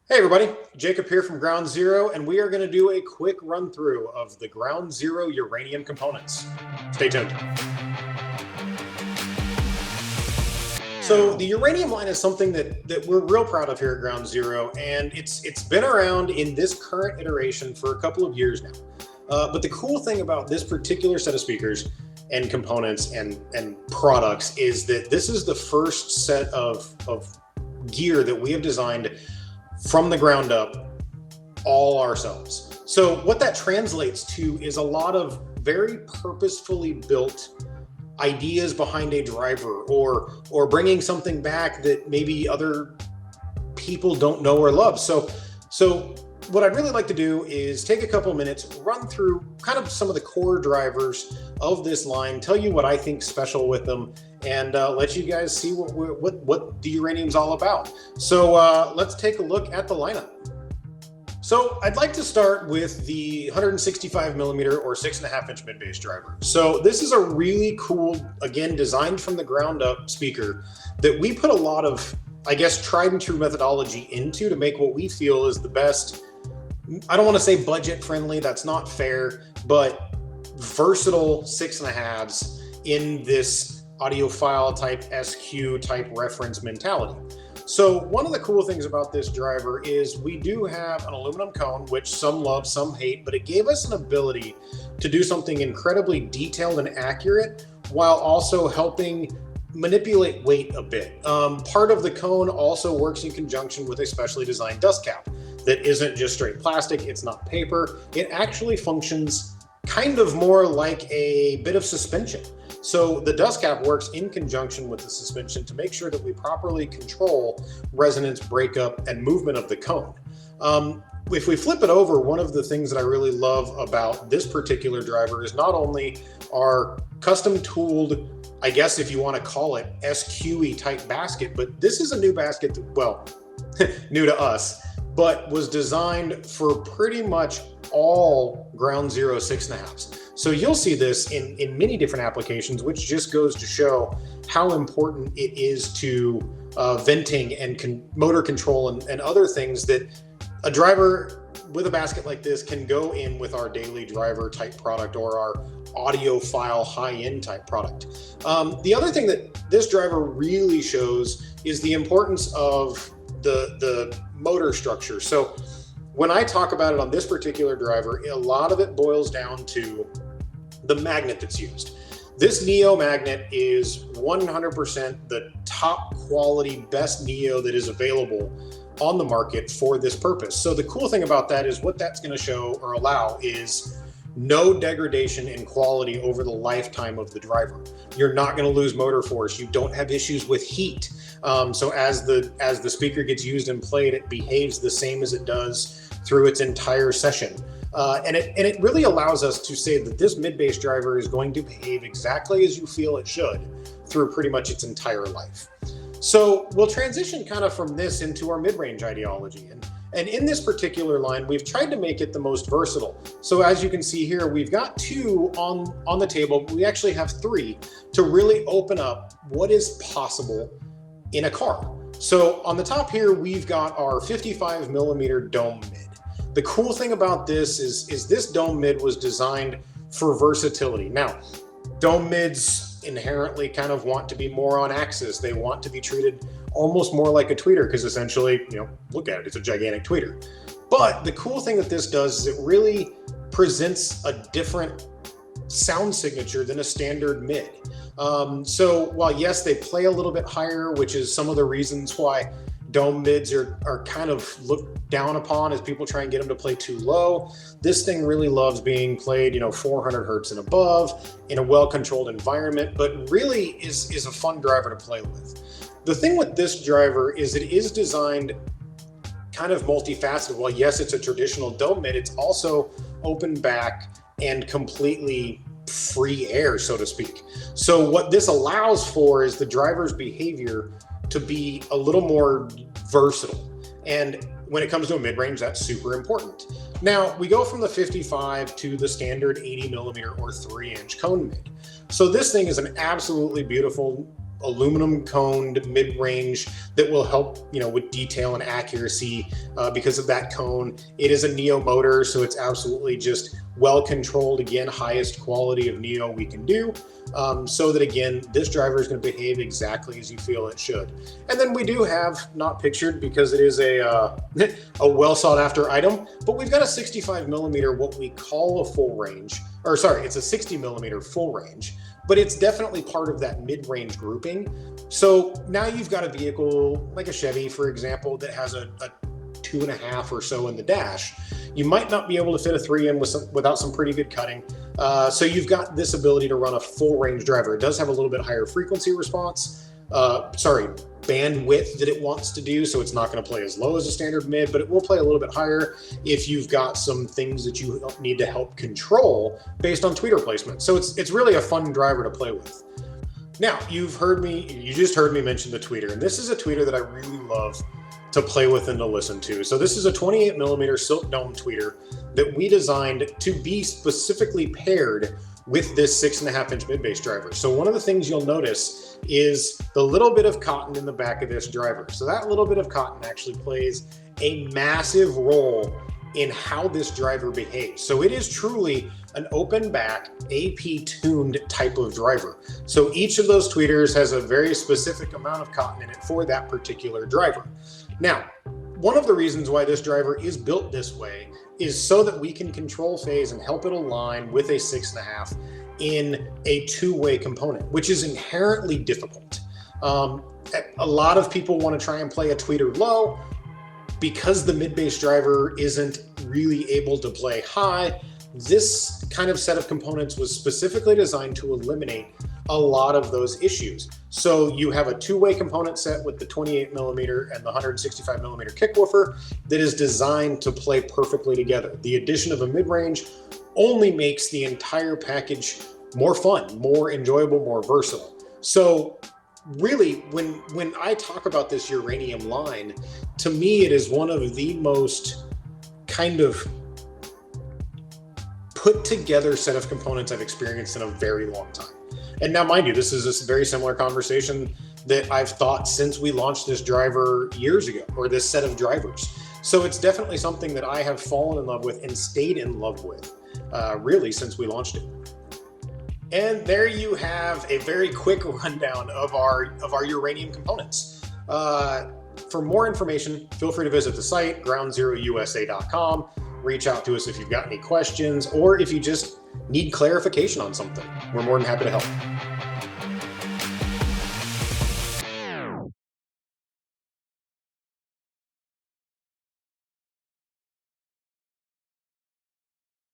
Hey everybody, Jacob here from Ground Zero, and we are going to do a quick run through of the Ground Zero uranium components. Stay tuned. So the uranium line is something that we're real proud of here at Ground Zero, and it's been around in this current iteration for a couple of years now. But the cool thing about this particular set of speakers and components and products is that this is the first set of gear that we have designed from the ground up all ourselves. So what that translates to is a lot of very purposefully built ideas behind a driver, or bringing something back that maybe other people don't know or love. So what I'd really like to do is take a couple of minutes, run through kind of some of the core drivers of this line, tell you what I think special with them, and let you guys see what the uranium's all about. So let's take a look at the lineup. So I'd like to start with the 165 millimeter or 6.5 inch mid-bass driver. So this is a really cool, again, designed from the ground up speaker that we put a lot of, I guess, tried and true methodology into to make what we feel is the best. I don't want to say budget friendly, that's not fair, but versatile 6.5s in this audiophile type SQ type reference mentality. So one of the cool things about this driver is we do have an aluminum cone, which some love, some hate, but it gave us an ability to do something incredibly detailed and accurate while also helping manipulate weight a bit. Part of the cone also works in conjunction with a specially designed dust cap that isn't just straight plastic, it's not paper. It actually functions kind of more like a bit of suspension. So the dust cap works in conjunction with the suspension to make sure that we properly control resonance, breakup, and movement of the cone. If we flip it over, one of the things that I really love about this particular driver is not only our custom tooled, I guess if you want to call it SQE type basket, but this is a new basket that, well, new to us, but was designed for pretty much all Ground Zero 6.5s. So you'll see this in many different applications, which just goes to show how important it is to venting and motor control and other things that a driver with a basket like this can go in with our daily driver type product or our audiophile high-end type product. The other thing that this driver really shows is the importance of the motor structure. So when I talk about it on this particular driver, a lot of it boils down to the magnet that's used. This Neo magnet is 100% the top quality, best Neo that is available on the market for this purpose. So the cool thing about that is what that's going to show or allow is no degradation in quality over the lifetime of the driver. You're not going to lose motor force. You don't have issues with heat. So as the speaker gets used and played, it behaves the same as it does through its entire session. And it really allows us to say that this mid-bass driver is going to behave exactly as you feel it should through pretty much its entire life. So we'll transition kind of from this into our mid-range ideology. And in this particular line, we've tried to make it the most versatile. So as you can see here, we've got two on the table. We actually have three to really open up what is possible in a car. So on the top here, we've got our 55 millimeter dome mid. The cool thing about this is this dome mid was designed for versatility. Now, dome mids inherently kind of want to be more on axis. They want to be treated almost more like a tweeter because essentially, look at it, it's a gigantic tweeter. But the cool thing that this does is it really presents a different sound signature than a standard mid. So while yes, they play a little bit higher, which is some of the reasons why dome mids are kind of looked down upon as people try and get them to play too low. This thing really loves being played, 400 hertz and above in a well-controlled environment, but really is a fun driver to play with. The thing with this driver is it is designed kind of multifaceted. While yes, it's a traditional dome mid, it's also open back and completely free air, so to speak. So what this allows for is the driver's behavior to be a little more versatile. And when it comes to a mid-range, that's super important. Now, we go from the 55 to the standard 80 millimeter or 3-inch cone mid. So this thing is an absolutely beautiful aluminum coned mid-range that will help, with detail and accuracy because of that cone. It is a Neo motor, so it's absolutely just well controlled. Again, highest quality of Neo we can do, so that again, this driver is going to behave exactly as you feel it should. And then we do have, not pictured because it is a well sought after item, but we've got a 65 millimeter, what we call a full range, or sorry, it's a 60 millimeter full range, but it's definitely part of that mid-range grouping. So now you've got a vehicle like a Chevy, for example, that has a 2.5 or so in the dash. You might not be able to fit a 3 in without some pretty good cutting. So you've got this ability to run a full range driver. It does have a little bit higher frequency response, bandwidth that it wants to do. So it's not going to play as low as a standard mid, but it will play a little bit higher if you've got some things that you need to help control based on tweeter placement. So it's really a fun driver to play with. Now, you just heard me mention the tweeter, and this is a tweeter that I really love to play with and to listen to. So this is a 28 millimeter silk dome tweeter that we designed to be specifically paired with this 6.5 inch mid bass driver. So one of the things you'll notice is the little bit of cotton in the back of this driver. So that little bit of cotton actually plays a massive role in how this driver behaves. So it is truly an open back, AP tuned type of driver. So each of those tweeters has a very specific amount of cotton in it for that particular driver. Now, one of the reasons why this driver is built this way is so that we can control phase and help it align with a 6.5 in a two-way component, which is inherently difficult. A lot of people want to try and play a tweeter low because the mid-bass driver isn't really able to play high. This kind of set of components was specifically designed to eliminate a lot of those issues. So you have a two-way component set with the 28 millimeter and the 165 millimeter kick woofer that is designed to play perfectly together. The addition of a mid-range only makes the entire package more fun, more enjoyable, more versatile. So really, when I talk about this Uranium line, to me, it is one of the most kind of put together set of components I've experienced in a very long time. And now, mind you, this is a very similar conversation that I've thought since we launched this driver years ago, or this set of drivers. So it's definitely something that I have fallen in love with and stayed in love with, really, since we launched it. And there you have a very quick rundown of our Uranium components. For more information, feel free to visit the site, groundzerousa.com. Reach out to us if you've got any questions, or if you just need clarification on something. We're more than happy to help.